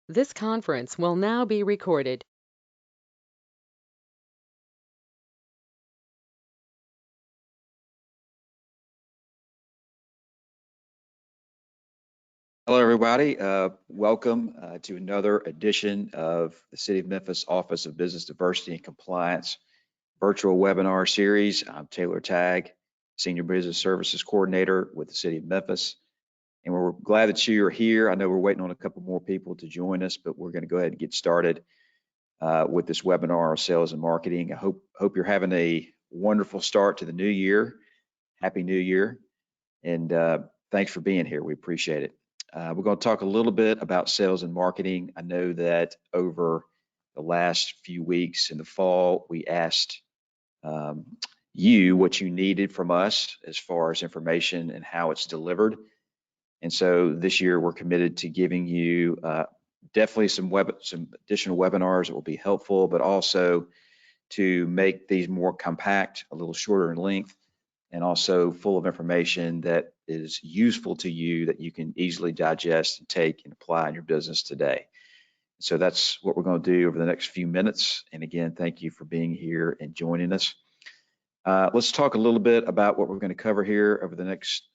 This conference will now be recorded. Hello, everybody. Welcome to another edition of the City of Memphis Office of Business Diversity and Compliance virtual webinar series. I'm Taylor Tagg, Senior Business Services Coordinator with the City of Memphis. And we're glad that you're here. I know we're waiting on a couple more people to join us, but we're going to go ahead and get started with this webinar on sales and marketing. I hope you're having a wonderful start to the new year. Happy New Year. And thanks for being here. We appreciate it. We're going to talk a little bit about sales and marketing. I know that over the last few weeks in the fall, we asked you what you needed from us as far as information and how it's delivered. And so this year we're committed to giving you definitely some additional webinars that will be helpful, but also to make these more compact, a little shorter in length, and also full of information that is useful to you that you can easily digest and take and apply in your business today. So that's what we're going to do over the next few minutes. And again, thank you for being here and joining us. Let's talk a little bit about what we're going to cover here over the next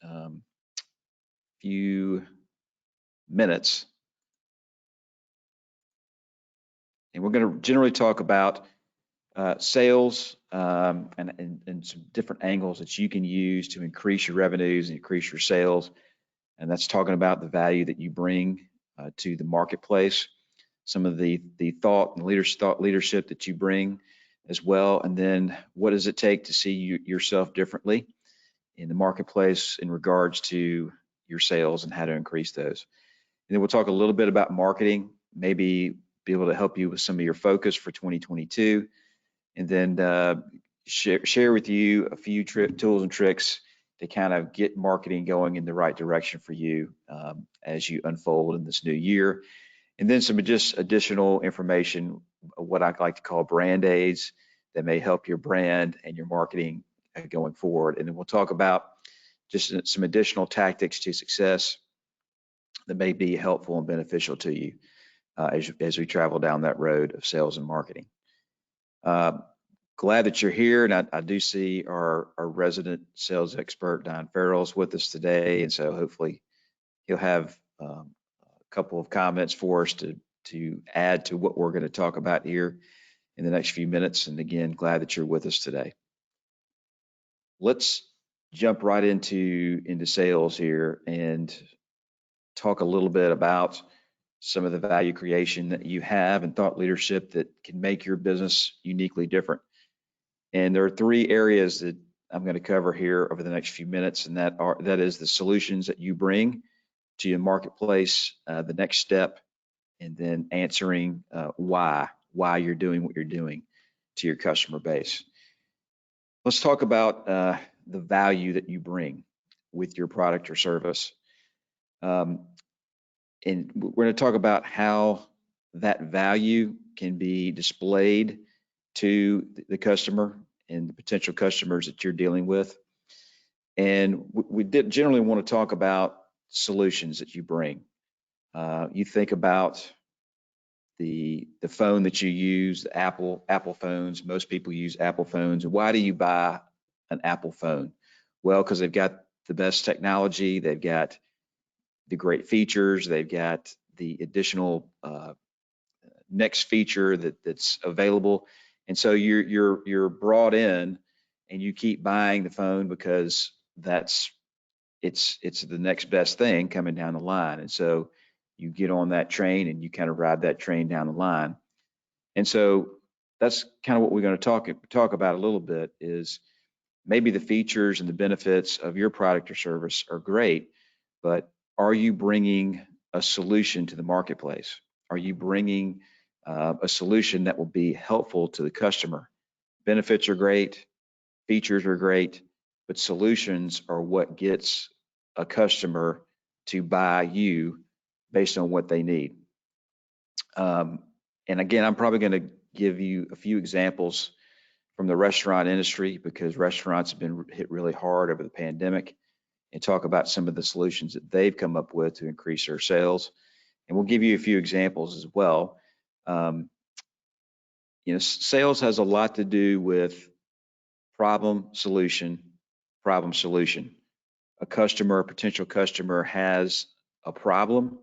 few minutes. And we're going to generally talk about sales and some different angles that you can use to increase your revenues and increase your sales. And that's talking about the value that you bring to the marketplace, some of the thought and leadership that you bring as well. And then what does it take to see yourself differently in the marketplace in regards to your sales and how to increase those. And then we'll talk a little bit about marketing, maybe be able to help you with some of your focus for 2022. And then share with you a few tools and tricks to kind of get marketing going in the right direction for you as you unfold in this new year. And then some just additional information, what I like to call brand aids that may help your brand and your marketing going forward. And then we'll talk about just some additional tactics to success that may be helpful and beneficial to you as we travel down that road of sales and marketing. Glad that you're here, and I do see our resident sales expert, Don Farrell's with us today, and so hopefully he'll have a couple of comments for us to add to what we're going to talk about here in the next few minutes. And again, glad that you're with us today. Let's jump right into sales here and talk a little bit about some of the value creation that you have and thought leadership that can make your business uniquely different. And there are three areas that I'm going to cover here over the next few minutes, and that is the solutions that you bring to your marketplace, the next step, and then answering why you're doing what you're doing to your customer base. Let's talk about the value that you bring with your product or service. And we're going to talk about how that value can be displayed to the customer and the potential customers that you're dealing with. And we generally want to talk about solutions that you bring. You think about the phone that you use, the Apple phones. Most people use Apple phones. Why do you buy an Apple phone? Well, because they've got the best technology, they've got the great features, they've got the additional next feature that's available. And so you're brought in and you keep buying the phone because it's the next best thing coming down the line. And so you get on that train and you kind of ride that train down the line. And so that's kind of what we're going to talk about a little bit is maybe the features and the benefits of your product or service are great, but are you bringing a solution to the marketplace? Are you bringing a solution that will be helpful to the customer? Benefits are great, features are great, but solutions are what gets a customer to buy you based on what they need. And again, I'm probably going to give you a few examples from the restaurant industry because restaurants have been hit really hard over the pandemic, and talk about some of the solutions that they've come up with to increase their sales. And we'll give you a few examples as well. Sales has a lot to do with problem, solution, problem, solution. A potential customer has a problem,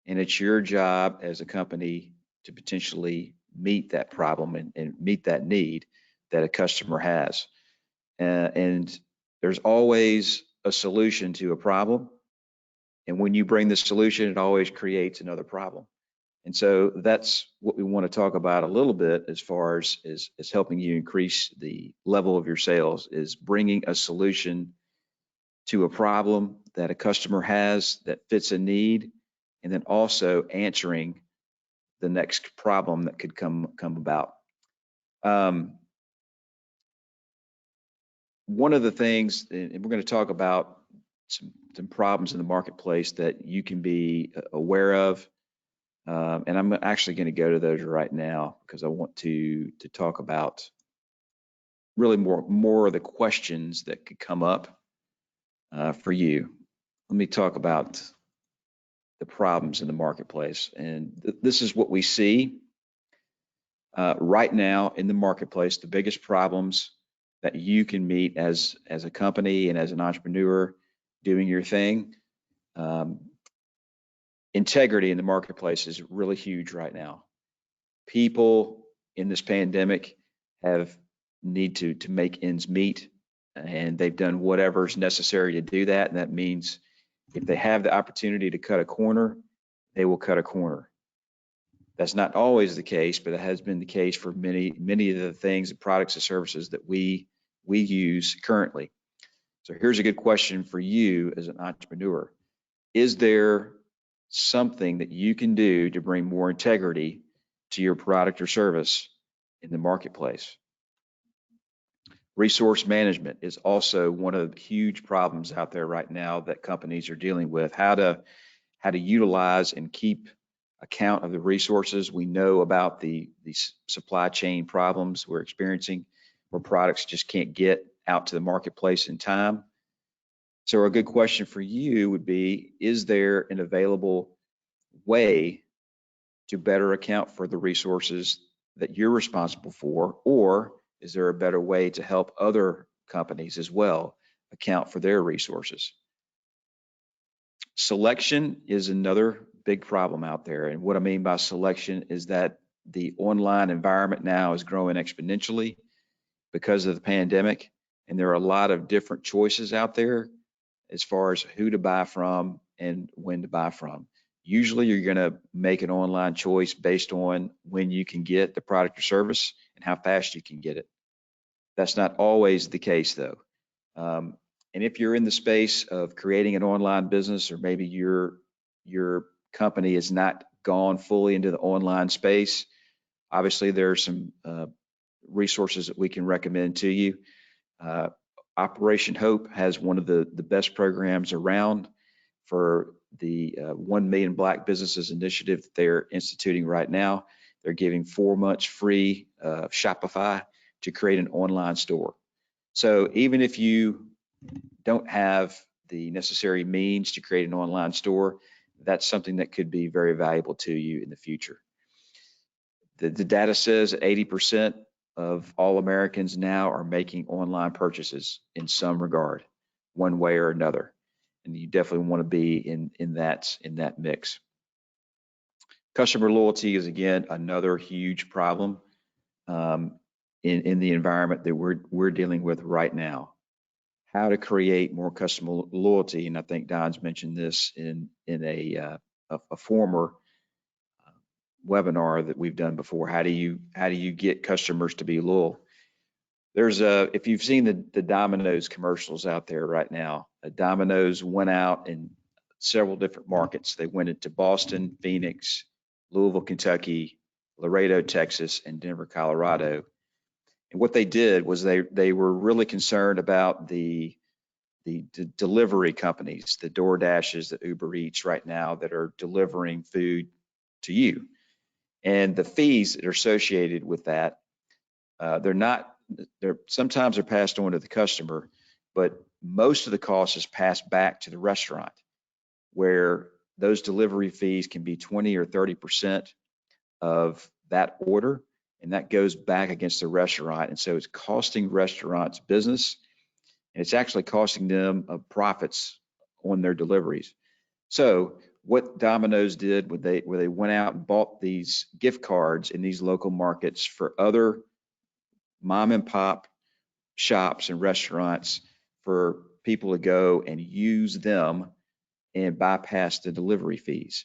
and it's your job as a company to potentially meet that problem and meet that need that a customer has. And there's always a solution to a problem. And when you bring the solution, it always creates another problem. And so that's what we want to talk about a little bit as far as helping you increase the level of your sales, is bringing a solution to a problem that a customer has that fits a need, and then also answering the next problem that could come about. One of the things, and we're going to talk about some problems in the marketplace that you can be aware of, and I'm actually going to go to those right now because I want to talk about really more of the questions that could come up for you. Let me talk about the problems in the marketplace, and this is what we see right now in the marketplace. The biggest problems that you can meet as a company and as an entrepreneur doing your thing. Integrity in the marketplace is really huge right now. People in this pandemic need to make ends meet, and they've done whatever's necessary to do that. And that means if they have the opportunity to cut a corner, they will cut a corner. That's not always the case, but it has been the case for many of the things, and products and services that we use currently. So here's a good question for you as an entrepreneur. Is there something that you can do to bring more integrity to your product or service in the marketplace? Resource management is also one of the huge problems out there right now that companies are dealing with. How to utilize and keep account of the resources. We know about the supply chain problems we're experiencing, where products just can't get out to the marketplace in time. So a good question for you would be, is there an available way to better account for the resources that you're responsible for, or is there a better way to help other companies as well account for their resources? Selection is another big problem out there. And what I mean by selection is that the online environment now is growing exponentially because of the pandemic. And there are a lot of different choices out there as far as who to buy from and when to buy from. Usually you're going to make an online choice based on when you can get the product or service and how fast you can get it. That's not always the case though. And if you're in the space of creating an online business, or maybe your company is not gone fully into the online space, obviously there are some resources that we can recommend to you. Operation Hope has one of the best programs around for the 1 Million Black Businesses initiative that they're instituting right now. They're giving 4 months free Shopify to create an online store. So even if you don't have the necessary means to create an online store, that's something that could be very valuable to you in the future. The data says that 80% of all Americans now are making online purchases in some regard, one way or another. And you definitely want to be in that mix. Customer loyalty is, again, another huge problem in the environment that we're dealing with right now. How to create more customer loyalty, and I think Don's mentioned this in a former webinar that we've done before. How do you get customers to be loyal? If you've seen the Domino's commercials out there right now, Domino's went out in several different markets. They went into Boston, Phoenix, Louisville, Kentucky, Laredo, Texas, and Denver, Colorado. And what they did was they were really concerned about the delivery companies, the DoorDashes, the Uber Eats right now that are delivering food to you. And the fees that are associated with that, sometimes they're passed on to the customer, but most of the cost is passed back to the restaurant, where those delivery fees can be 20 or 30% of that order, and that goes back against the restaurant. And so it's costing restaurants business, and it's actually costing them profits on their deliveries. So what Domino's did, where they went out and bought these gift cards in these local markets for other mom and pop shops and restaurants for people to go and use them and bypass the delivery fees.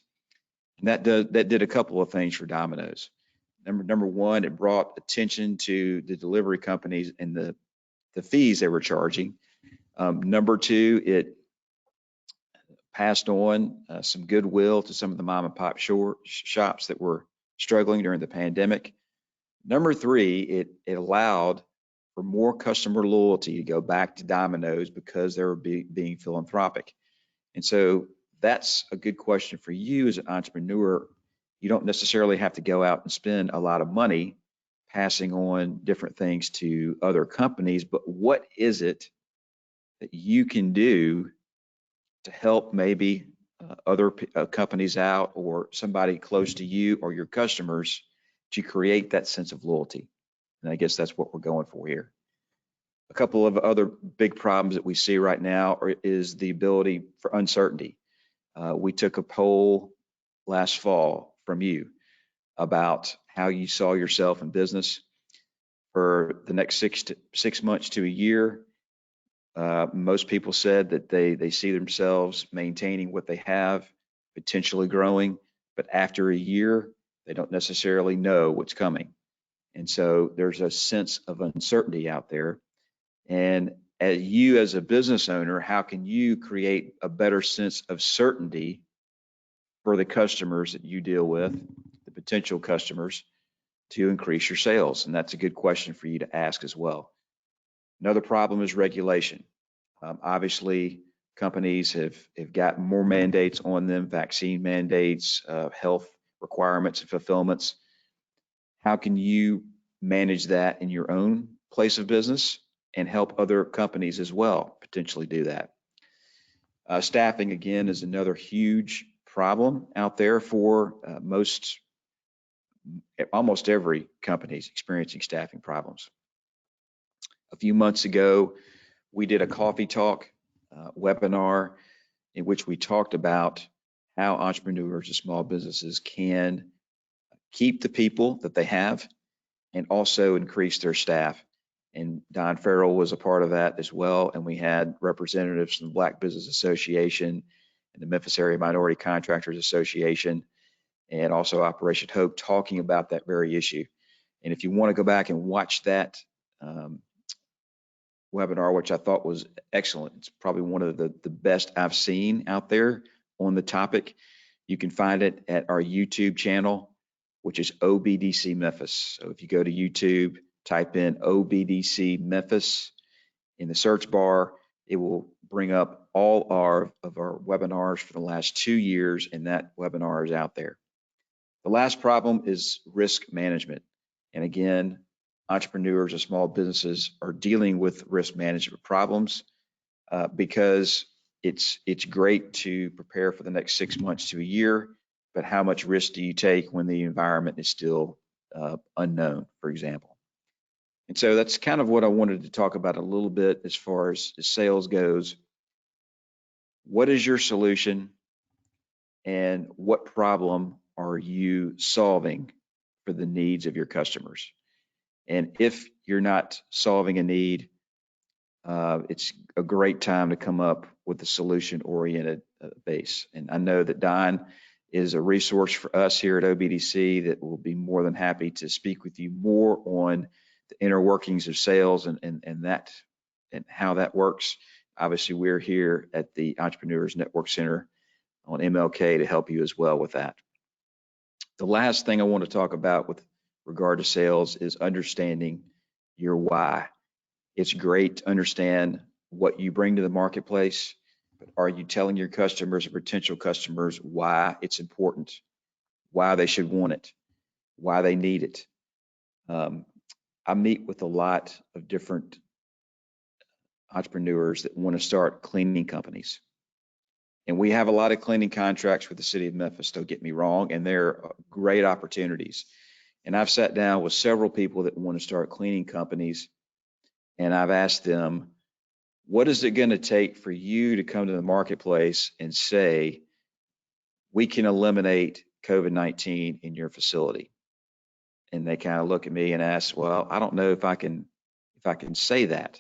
And that did a couple of things for Domino's. Number one, it brought attention to the delivery companies and the fees they were charging. Number two, it passed on some goodwill to some of the mom and pop shops that were struggling during the pandemic. Number three, it allowed for more customer loyalty to go back to Domino's because they were being philanthropic. And so that's a good question for you as an entrepreneur. You don't necessarily have to go out and spend a lot of money passing on different things to other companies, but what is it that you can do to help maybe other companies out, or somebody close to you or your customers, to create that sense of loyalty? And I guess that's what we're going for here. A couple of other big problems that we see right now is the ability for uncertainty. We took a poll last fall from you about how you saw yourself in business for the next 6 months to a year. Most people said that they see themselves maintaining what they have, potentially growing, but after a year, they don't necessarily know what's coming. And so there's a sense of uncertainty out there. And as a business owner, how can you create a better sense of certainty for the customers that you deal with, the potential customers, to increase your sales? And that's a good question for you to ask as well. Another problem is regulation. Obviously, companies have got more mandates on them, vaccine mandates, health requirements and fulfillments. How can you manage that in your own place of business and help other companies as well potentially do that? Staffing, again, is another huge problem out there for almost every company is experiencing staffing problems. A few months ago, we did a coffee talk webinar in which we talked about how entrepreneurs and small businesses can keep the people that they have and also increase their staff. And Don Farrell was a part of that as well. And we had representatives from the Black Business Association and the Memphis Area Minority Contractors Association, and also Operation Hope, talking about that very issue. And if you want to go back and watch that webinar, which I thought was excellent, it's probably one of the best I've seen out there on the topic, you can find it at our YouTube channel, which is OBDC Memphis. So if you go to YouTube, type in OBDC Memphis in the search bar, it will bring up all of our webinars for the last 2 years, and that webinar is out there. The last problem is risk management. And again, entrepreneurs or small businesses are dealing with risk management problems because it's great to prepare for the next 6 months to a year, but how much risk do you take when the environment is still unknown, for example? And so that's kind of what I wanted to talk about a little bit as far as sales goes. What is your solution, and what problem are you solving for the needs of your customers? And if you're not solving a need, it's a great time to come up with a solution-oriented base. And I know that Don is a resource for us here at OBDC that will be more than happy to speak with you more on the inner workings of sales and how that works. Obviously, we're here at the Entrepreneurs Network Center on MLK to help you as well with that. The last thing I want to talk about with regard to sales is understanding your why. It's great to understand what you bring to the marketplace, but are you telling your customers or potential customers why it's important, why they should want it, why they need it? I meet with a lot of different entrepreneurs that want to start cleaning companies. And we have a lot of cleaning contracts with the city of Memphis, don't get me wrong, and they're great opportunities. And I've sat down with several people that want to start cleaning companies, and I've asked them, what is it going to take for you to come to the marketplace and say, we can eliminate COVID-19 in your facility? And they kind of look at me and ask, well, I don't know if I can say that.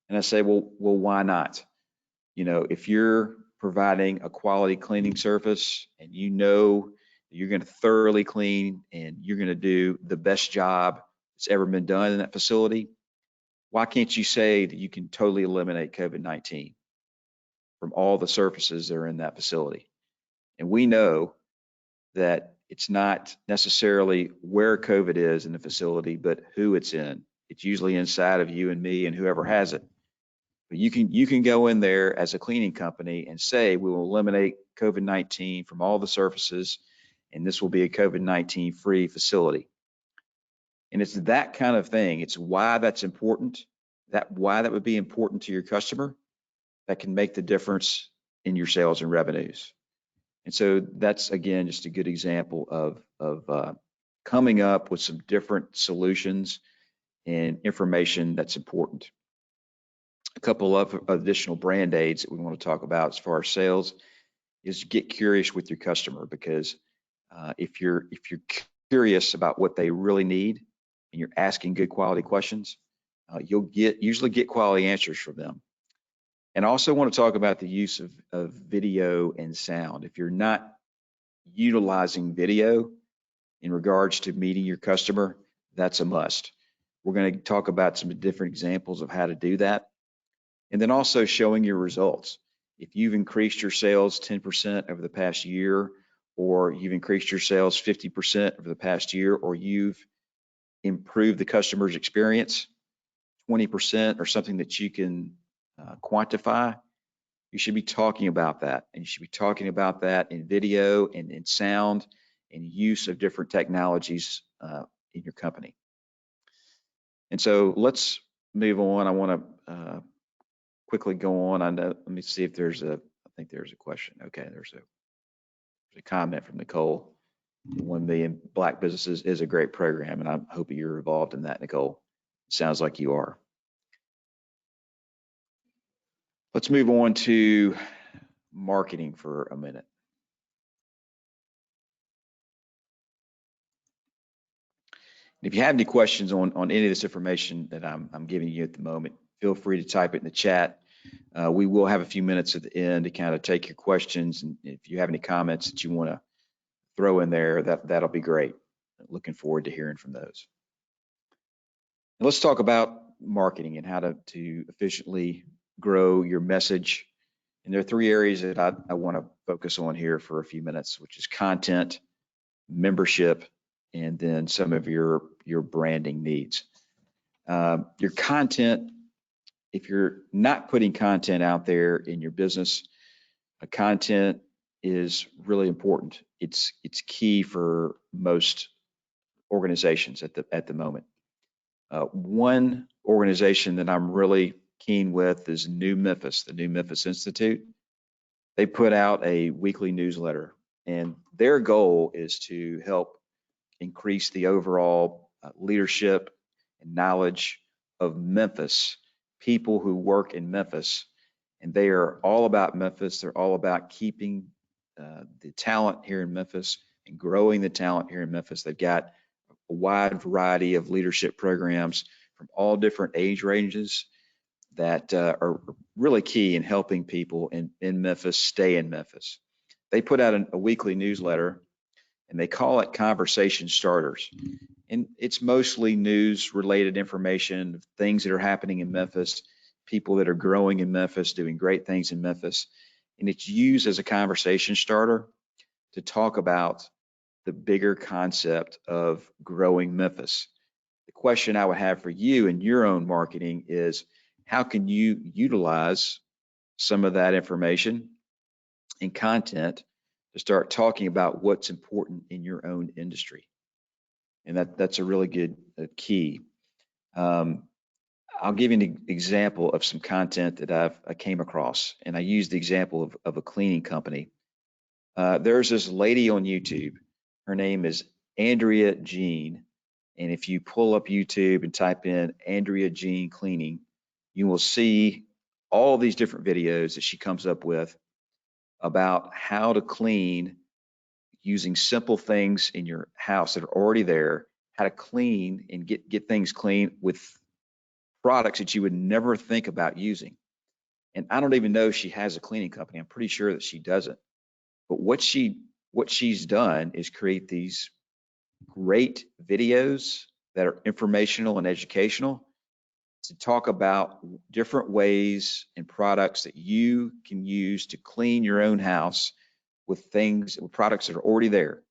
And I say, well, why not? You know, if you're providing a quality cleaning service and you know you're going to thoroughly clean and you're going to do the best job that's ever been done in that facility, why can't you say that you can totally eliminate COVID-19 from all the surfaces that are in that facility? And we know that it's not necessarily where COVID is in the facility, but who it's in. It's usually inside of you and me and whoever has it. But you can go in there as a cleaning company and say, we will eliminate COVID-19 from all the surfaces, and this will be a COVID-19 free facility. And it's that kind of thing. It's why that's important, why that would be important to your customer, that can make the difference in your sales and revenues. And so that's, again, just a good example of coming up with some different solutions and information that's important. A couple of additional brand aids that we want to talk about as far as sales is get curious with your customer, because if you're curious about what they really need and you're asking good quality questions, you'll usually get quality answers from them. And I also want to talk about the use of video and sound. If you're not utilizing video in regards to meeting your customer, that's a must. We're going to talk about some different examples of how to do that. And then also showing your results. If you've increased your sales 10% over the past year, or you've increased your sales 50% over the past year, or you've improved the customer's experience 20%, or something that you can quantify, you should be talking about that. And you should be talking about that in video and in sound and use of different technologies in your company. And so let's move on. I want to quickly go on. Let me see if I think there's a question. Okay, there's a comment from Nicole. 1 Million Black Businesses is a great program, and I hope you're involved in that, Nicole. It sounds like you are. Let's move on to marketing for a minute. If you have any questions on any of this information that I'm giving you at the moment, feel free to type it in the chat. We will have a few minutes at the end to kind of take your questions, and if you have any comments that you want to throw in there, that'll be great. Looking forward to hearing from those. Now let's talk about marketing and how to efficiently grow your message. And there are 3 areas that I want to focus on here for a few minutes, which is content, membership, and then some of your branding needs. Your content, if you're not putting content out there in your business, content is really important. It's key for most organizations at the moment. One organization that I'm really keen with is New Memphis, the New Memphis Institute. They put out a weekly newsletter, and their goal is to help increase the overall leadership and knowledge of Memphis, people who work in Memphis. And they are all about Memphis. They're all about keeping the talent here in Memphis and growing the talent here in Memphis. They've got a wide variety of leadership programs from all different age ranges that are really key in helping people in Memphis stay in Memphis. They put out a weekly newsletter, and they call it Conversation Starters. And it's mostly news related information, things that are happening in Memphis, people that are growing in Memphis, doing great things in Memphis. And it's used as a conversation starter to talk about the bigger concept of growing Memphis. The question I would have for you in your own marketing is, how can you utilize some of that information and content to start talking about what's important in your own industry? And that's a really good key. I'll give you an example of some content that I came across, and I used the example of a cleaning company. There's this lady on YouTube. Her name is Andrea Jean. And if you pull up YouTube and type in Andrea Jean cleaning, you will see all these different videos that she comes up with about how to clean using simple things in your house that are already there, how to clean and get things clean with products that you would never think about using. And I don't even know if she has a cleaning company. I'm pretty sure that she doesn't. But what she's done is create these great videos that are informational and educational to talk about different ways and products that you can use to clean your own house with products that are already there.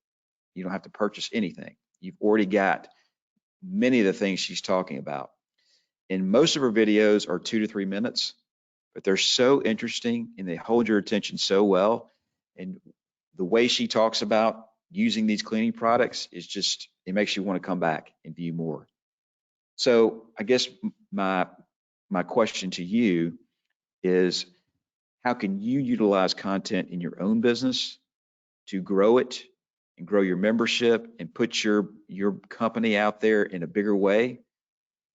You don't have to purchase anything. You've already got many of the things she's talking about. And most of her videos are 2 to 3 minutes, but they're so interesting and they hold your attention so well. And the way she talks about using these cleaning products is just, it makes you want to come back and view more. So I guess my question to you is, how can you utilize content in your own business to grow it and grow your membership and put your company out there in a bigger way,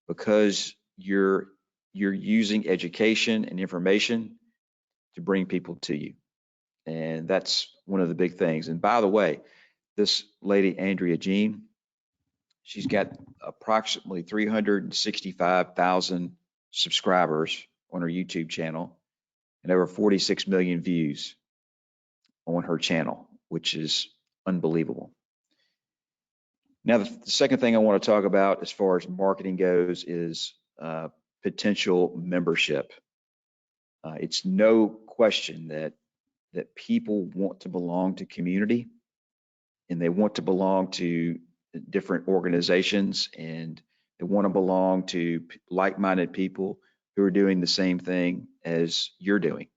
because you're using education and information to bring people to you. And that's one of the big things. And by the way, this lady, Andrea Jean, she's got approximately 365,000 subscribers on her YouTube channel and over 46 million views on her channel, which is unbelievable. Now, the second thing I want to talk about as far as marketing goes is potential membership. It's no question that people want to belong to community, and they want to belong to different organizations, and they want to belong to like-minded people who are doing the same thing as you're doing.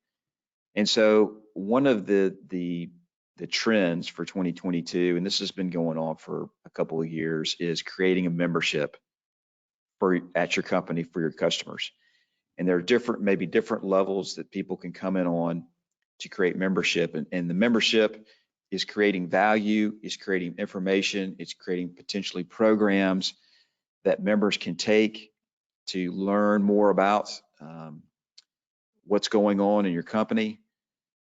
And so one of the trends for 2022, and this has been going on for a couple of years, is creating a membership at your company for your customers. And there are maybe different levels that people can come in on to create membership. And the membership is creating value, is creating information, it's creating potentially programs that members can take to learn more about what's going on in your company,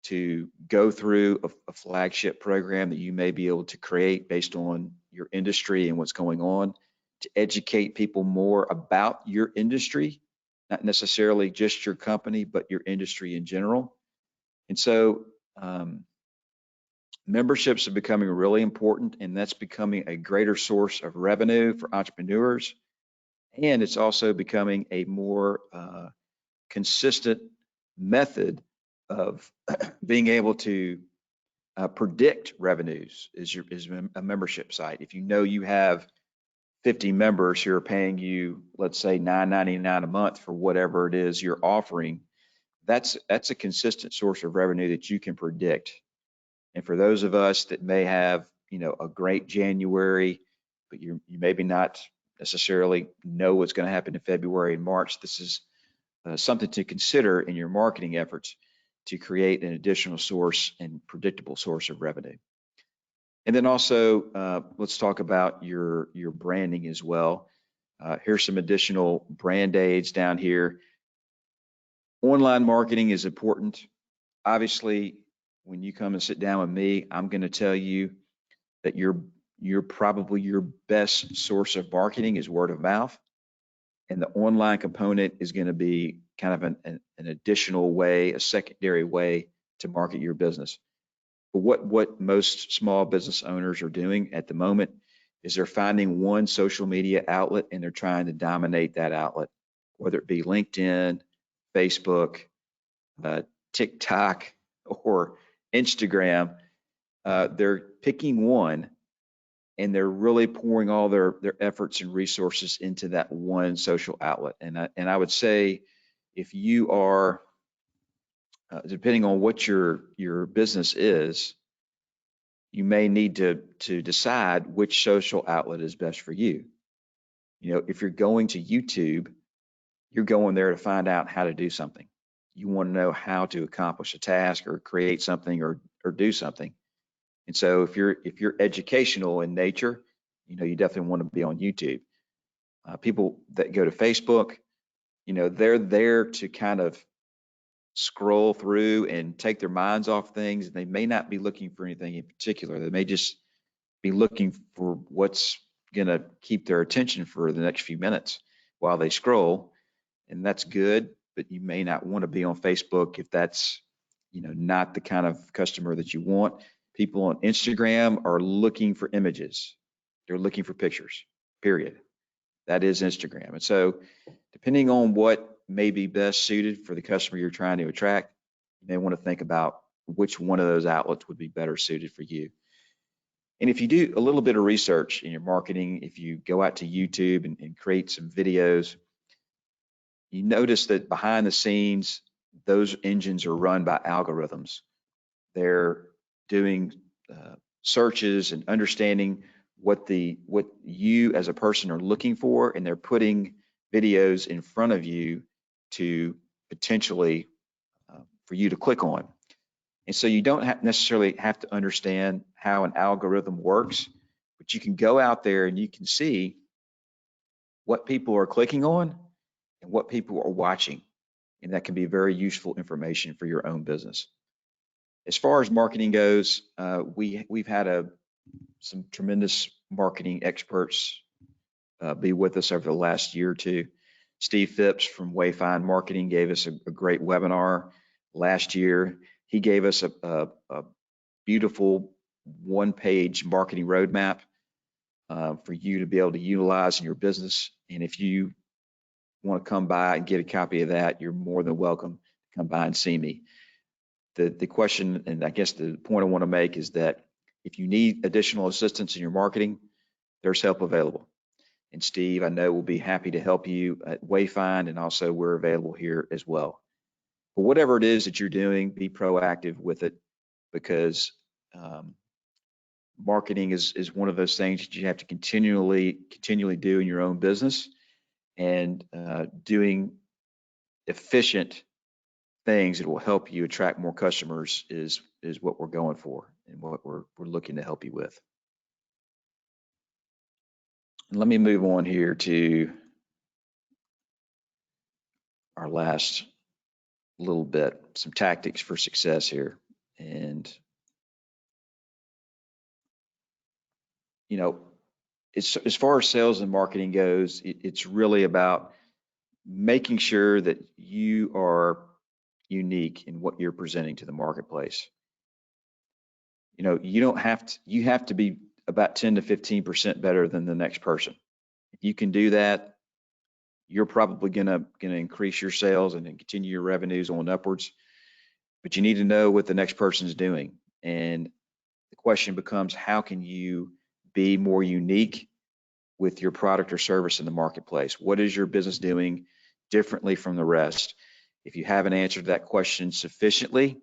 to go through a flagship program that you may be able to create based on your industry and what's going on, to educate people more about your industry, not necessarily just your company, but your industry in general. And so memberships are becoming really important, and that's becoming a greater source of revenue for entrepreneurs. And it's also becoming a more consistent method of being able to predict revenues is a membership site. If you know you have 50 members who are paying you, let's say $9.99 a month for whatever it is you're offering, that's a consistent source of revenue that you can predict. And for those of us that may have, a great January, but you maybe not necessarily know what's going to happen in February and March, this is something to consider in your marketing efforts to create an additional source and predictable source of revenue. And then also, let's talk about your branding as well. Here's some additional brand aids down here. Online marketing is important. Obviously, when you come and sit down with me, I'm going to tell you that you're probably your best source of marketing is word of mouth. And the online component is going to be kind of an additional way, a secondary way to market your business. But what most small business owners are doing at the moment is they're finding one social media outlet and they're trying to dominate that outlet, whether it be LinkedIn, Facebook, TikTok, or Instagram. They're picking one, and they're really pouring all their efforts and resources into that one social outlet. And I would say, if you are, depending on what your business is, you may need to decide which social outlet is best for you. If you're going to YouTube, you're going there to find out how to do something. You want to know how to accomplish a task or create something or do something. And so if you're educational in nature, you definitely want to be on YouTube. People that go to Facebook, they're there to kind of scroll through and take their minds off things. They may not be looking for anything in particular. They may just be looking for what's going to keep their attention for the next few minutes while they scroll. And that's good, but you may not want to be on Facebook if that's, not the kind of customer that you want. People on Instagram are looking for images. They're looking for pictures, period. That is Instagram. And so depending on what may be best suited for the customer you're trying to attract, you may want to think about which one of those outlets would be better suited for you. And if you do a little bit of research in your marketing, if you go out to YouTube and create some videos, you notice that behind the scenes, those engines are run by algorithms. They're doing searches and understanding what you as a person are looking for, and they're putting videos in front of you to potentially for you to click on. And so you don't necessarily have to understand how an algorithm works, but you can go out there and you can see what people are clicking on and what people are watching. And that can be very useful information for your own business. As far as marketing goes, we've had some tremendous marketing experts be with us over the last year or two. Steve Phipps from Wayfind Marketing gave us a great webinar last year. He gave us a beautiful one-page marketing roadmap for you to be able to utilize in your business. And if you want to come by and get a copy of that, you're more than welcome to come by and see me. The question, and I guess the point I want to make, is that if you need additional assistance in your marketing, there's help available. And Steve, I know, will be happy to help you at Wayfind, and also we're available here as well. But whatever it is that you're doing, be proactive with it, because marketing is one of those things that you have to continually do in your own business, and doing efficient things that will help you attract more customers is what we're going for and what we're looking to help you with. And let me move on here to our last little bit, some tactics for success here. And as far as sales and marketing goes, it's really about making sure that you are unique in what you're presenting to the marketplace. You have to be about 10 to 15% better than the next person. If you can do that, you're probably gonna increase your sales and then continue your revenues on upwards. But you need to know what the next person's doing. And the question becomes, how can you be more unique with your product or service in the marketplace? What is your business doing differently from the rest? If you haven't answered that question sufficiently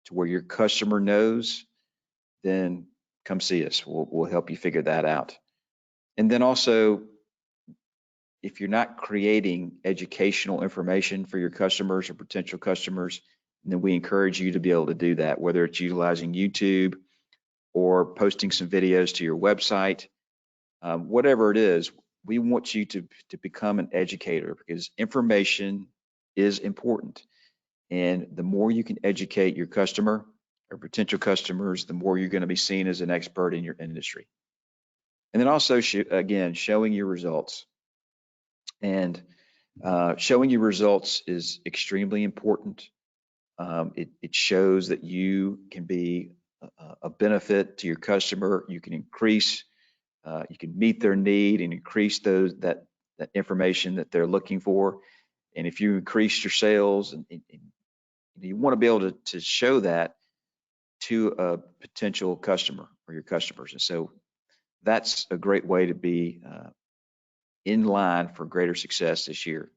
to where your customer knows, then come see us. We'll help you figure that out. And then also, if you're not creating educational information for your customers or potential customers, then we encourage you to be able to do that, whether it's utilizing YouTube or posting some videos to your website. Whatever it is, we want you to become an educator, because information is important. And the more you can educate your customer or potential customers, the more you're going to be seen as an expert in your industry. And then also, again, showing your results. And showing your results is extremely important. It shows that you can be a benefit to your customer. You can increase, you can meet their need and increase that information that they're looking for. And if you increase your sales, and you want to be able to show that to a potential customer or your customers. And so that's a great way to be in line for greater success this year.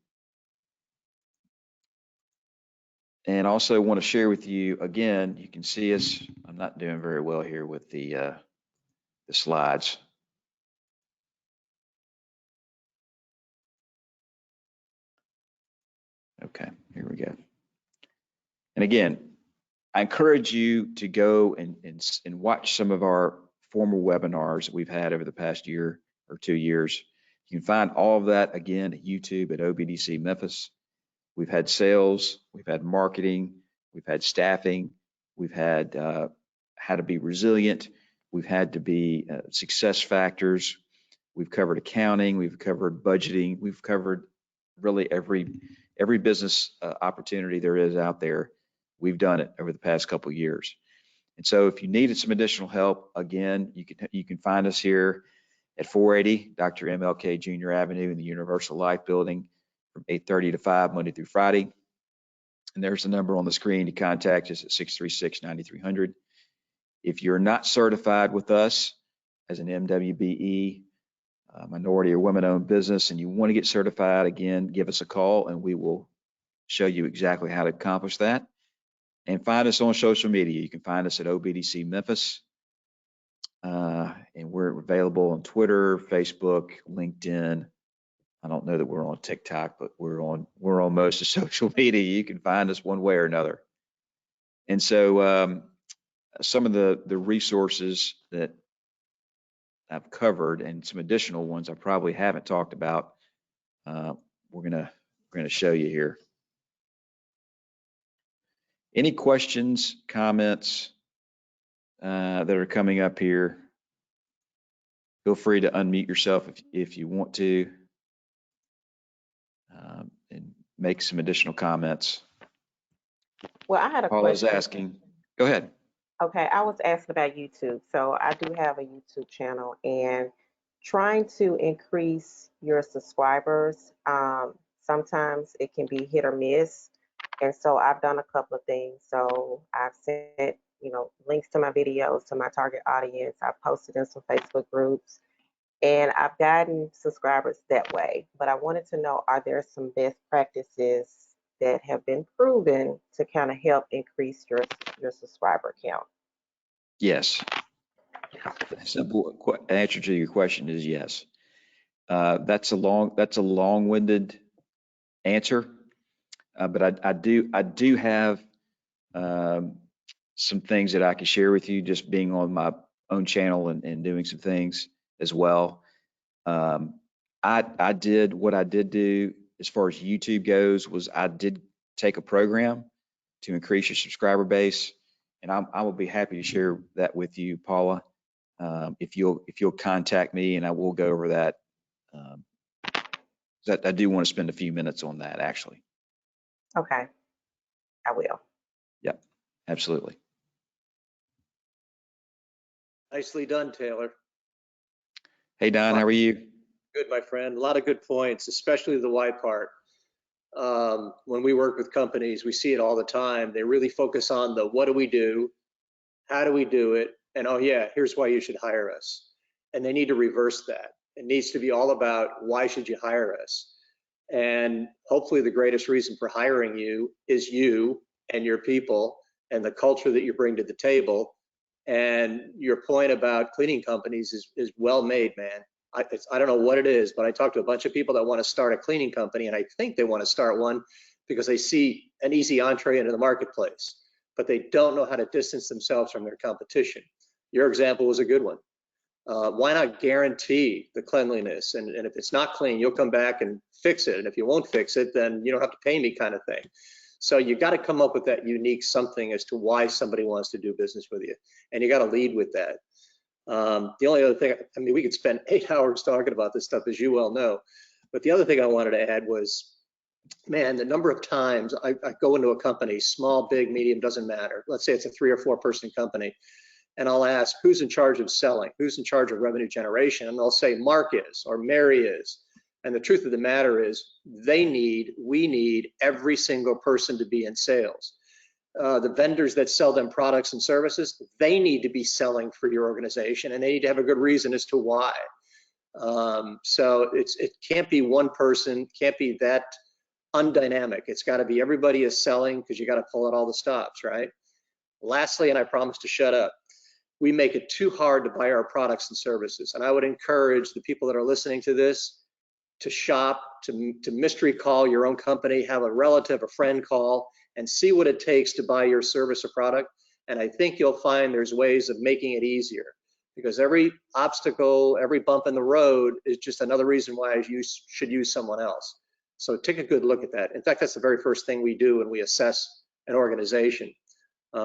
And also want to share with you, again, you can see us, I'm not doing very well here with the slides. Okay, here we go. And again, I encourage you to go and watch some of our former webinars that we've had over the past year or 2 years. You can find all of that again at YouTube at OBDC Memphis. We've had sales, we've had marketing, we've had staffing, we've had how to be resilient, we've had to be success factors, we've covered accounting, we've covered budgeting, we've covered really every business opportunity there is out there. We've done it over the past couple of years. And so if you needed some additional help, again, you can find us here at 480 Dr. MLK Jr. Avenue in the Universal Life Building from 8:30 to 5 Monday through Friday. And there's the number on the screen to contact us at 636-9300. If you're not certified with us as an MWBE, minority or women-owned business, and you want to get certified, again, give us a call and we will show you exactly how to accomplish that. And find us on social media. You can find us at OBDC Memphis. And we're available on Twitter, Facebook, LinkedIn. I don't know that we're on TikTok, but we're on most of social media. You can find us one way or another. And so some of the resources that I've covered and some additional ones I probably haven't talked about, we're gonna show you here. Any questions, comments that are coming up here? Feel free to unmute yourself if you want to, and make some additional comments. Well, I had a Paula's question. asking. Go ahead. Okay, I was asking about YouTube. So I do have a YouTube channel, and trying to increase your subscribers, sometimes it can be hit or miss. And so I've done a couple of things. So I've sent, links to my videos to my target audience. I've posted in some Facebook groups, and I've gotten subscribers that way. But I wanted to know, are there some best practices that have been proven to kind of help increase your subscriber count? Yes. The simple answer to your question is yes. That's a long-winded answer, but I do have some things that I can share with you, just being on my own channel and doing some things as well. I did what I did do as far as YouTube goes was I did take a program to increase your subscriber base, and I will be happy to share that with you, Paula, if you'll contact me, and I will go over that. I do want to spend a few minutes on that, actually. Okay, I will. Yep, absolutely. Nicely done, Taylor. Hey, Don, how are you? Good, my friend. A lot of good points, especially the why part. When we work with companies, we see it all the time. They really focus on the what do we do, how do we do it, and oh yeah, here's why you should hire us. And they need to reverse that. It needs to be all about why should you hire us? And hopefully the greatest reason for hiring you is you and your people and the culture that you bring to the table. And your point about cleaning companies is well made, man. I don't know what it is, but I talked to a bunch of people that want to start a cleaning company, and I think they want to start one because they see an easy entree into the marketplace, but they don't know how to distance themselves from their competition. Your example was a good one. Why not guarantee the cleanliness? And if it's not clean, you'll come back and fix it. And if you won't fix it, then you don't have to pay me, kind of thing. So you got to come up with that unique something as to why somebody wants to do business with you. And you got to lead with that. The only other thing, I mean, we could spend 8 hours talking about this stuff, as you well know. But the other thing I wanted to add was, man, the number of times I go into a company, small, big, medium, doesn't matter. Let's say it's a 3 or 4 person company. And I'll ask, who's in charge of selling? Who's in charge of revenue generation? And they'll say, Mark is, or Mary is. And the truth of the matter is, we need every single person to be in sales. The vendors that sell them products and services, they need to be selling for your organization, and they need to have a good reason as to why. So it can't be one person, can't be that undynamic. It's got to be everybody is selling, because you got to pull out all the stops, right? Lastly, and I promise to shut up, we make it too hard to buy our products and services. And I would encourage the people that are listening to this, to shop, to mystery call your own company, have a relative, a friend call, and see what it takes to buy your service or product. And I think you'll find there's ways of making it easier, because every obstacle, every bump in the road is just another reason why you should use someone else. So take a good look at that. In fact, that's the very first thing we do when we assess an organization.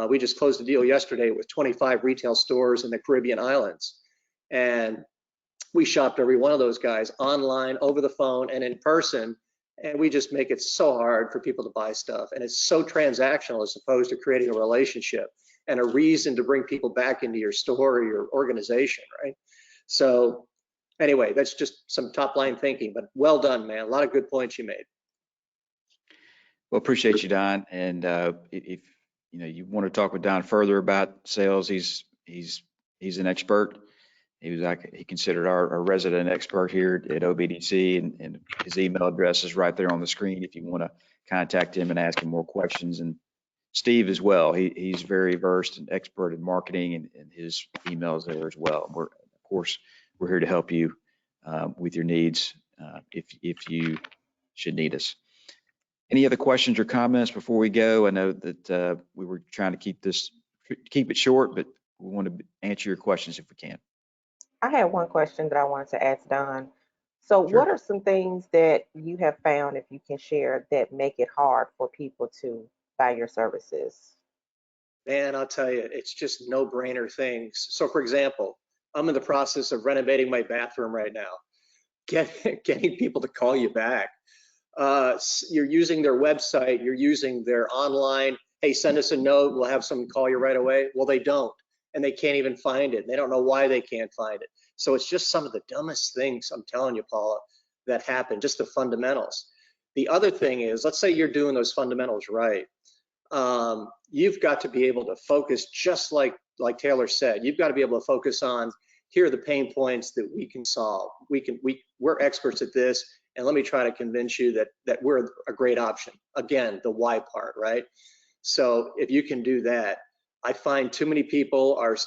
We just closed a deal yesterday with 25 retail stores in the Caribbean islands. And we shopped every one of those guys online, over the phone, and in person. And we just make it so hard for people to buy stuff. And it's so transactional as opposed to creating a relationship and a reason to bring people back into your store or your organization, right? So anyway, that's just some top line thinking, but well done, man. A lot of good points you made. Well, appreciate you, Don. And if you want to talk with Don further about sales, he's an expert. He considered our resident expert here at OBDC, and his email address is right there on the screen if you want to contact him and ask him more questions. And Steve as well. He's very versed and expert in marketing, and his emails there as well. Of course, we're here to help you with your needs if you should need us. Any other questions or comments before we go? I know that we were trying to keep it short, but we want to answer your questions if we can. I had one question that I wanted to ask Don. So Sure. what are some things that you have found, if you can share, that make it hard for people to buy your services? Man, I'll tell you, it's just no-brainer things. So for example, I'm in the process of renovating my bathroom right now. Getting people to call you back. You're using their website, you're using their online, hey, send us a note, we'll have someone call you right away. Well, they don't, and they can't even find it. They don't know why they can't find it. So it's just some of the dumbest things, I'm telling you, Paula, that happen, just the fundamentals. The other thing is, let's say you're doing those fundamentals right. You've got to be able to focus, just like Taylor said, you've got to be able to focus on, here are the pain points that we can solve. We're experts at this, and let me try to convince you that we're a great option. Again, the why part, right? So if you can do that, I find too many people are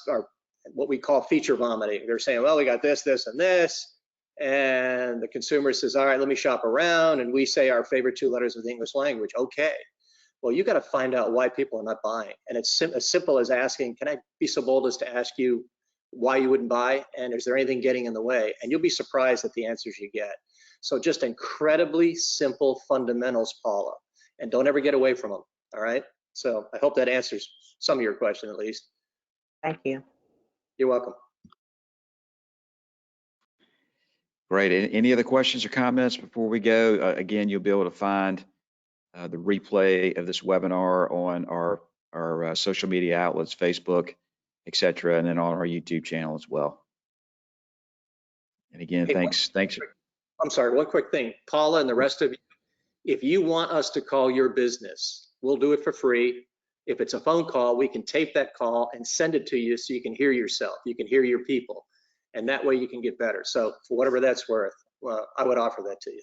what we call feature vomiting. They're saying, well, we got this, this, and this, and the consumer says, all right, let me shop around, and we say our favorite 2 letters of the English language. Okay. Well, you got to find out why people are not buying. And it's as simple as asking, can I be so bold as to ask you why you wouldn't buy? And is there anything getting in the way? And you'll be surprised at the answers you get. So just incredibly simple fundamentals, Paula, and don't ever get away from them. All right. So I hope that answers some of your question at least. Thank you. You're welcome. Great. Any other questions or comments before we go? Again, you'll be able to find the replay of this webinar on our social media outlets, Facebook, etc., and then on our YouTube channel as well. And again, Hey, thanks. I'm sorry, one quick thing. Paula and the rest of you, if you want us to call your business, we'll do it for free. If it's a phone call, we can tape that call and send it to you so you can hear yourself, you can hear your people, and that way you can get better. So for whatever that's worth, I would offer that to you.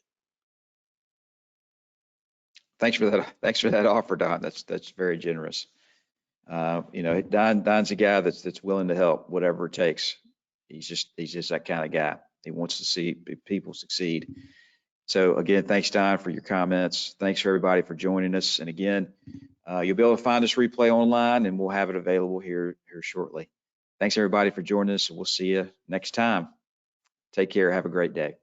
Thanks for that offer, Don. That's very generous. Don's a guy that's willing to help whatever it takes. He's just that kind of guy. He wants to see people succeed. So again, thanks, Don, for your comments. Thanks for everybody for joining us. And again, you'll be able to find this replay online, and we'll have it available here shortly. Thanks everybody for joining us. We'll see you next time. Take care. Have a great day.